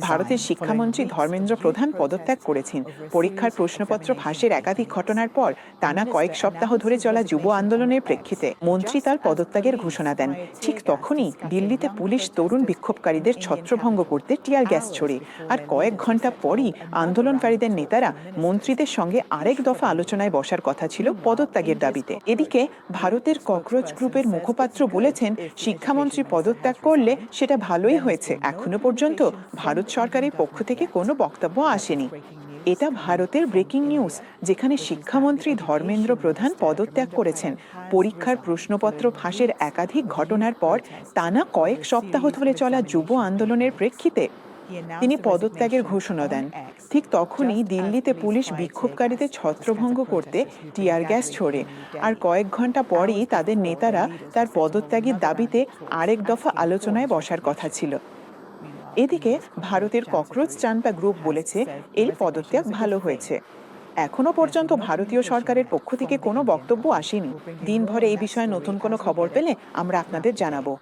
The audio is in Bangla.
ভারতের শিক্ষামন্ত্রী ধর্মেন্দ্র প্রধান পদত্যাগ করেছেন। পরীক্ষার প্রশ্নপত্র ফাঁসের একাধিক ঘটনার পর টানা কয়েক সপ্তাহ ধরে চলা যুব আন্দোলনের প্রেক্ষিতে মন্ত্রী তার পদত্যাগের ঘোষণা দেন। ঠিক তখনই দিল্লিতে পুলিশ তরুণ বিক্ষোভকারীদের ছত্রভঙ্গ করতে টিয়ার গ্যাস ছোড়ে। আর কয়েক ঘন্টা পরই আন্দোলনকারীদের নেতারা মন্ত্রীদের সঙ্গে আরেক দফা আলোচনায় বসার কথা ছিল পদত্যাগের দাবিতে। এদিকে ভারতের ককরোচ গ্রুপের মুখপাত্র বলেছেন, শিক্ষামন্ত্রী পদত্যাগ করলে সেটা ভালোই হয়েছে। এখনো পর্যন্ত ভারত সরকারের পক্ষ থেকে কোনো বক্তব্য আসেনি। এটা ভারতের ব্রেকিং নিউজ, যেখানে শিক্ষামন্ত্রী ধর্মেন্দ্র প্রধান পদত্যাগ করেছেন। পরীক্ষার প্রশ্নপত্র ফাঁসের একাধিক ঘটনার পর টানা কয়েক সপ্তাহ ধরে চলা যুব আন্দোলনের প্রেক্ষিতে তিনি পদত্যাগের ঘোষণা দেন। ঠিক তখনই দিল্লিতে পুলিশ বিক্ষোভকারীদের ছত্রভঙ্গ করতে টিয়ার গ্যাস ছোড়ে। আর কয়েক ঘন্টা পরই তাদের নেতারা তার পদত্যাগের দাবিতে আরেক দফা আলোচনায় বসার কথা ছিল। এদিকে ভারতের ককরোচ জানতা গ্রুপ বলেছে, এই পদত্যাগ ভালো হয়েছে। এখনো পর্যন্ত ভারতীয় সরকারের পক্ষ থেকে কোনো বক্তব্য আসেনি। দিনভরে এই বিষয়ে নতুন কোনো খবর পেলে আমরা আপনাদের জানাবো।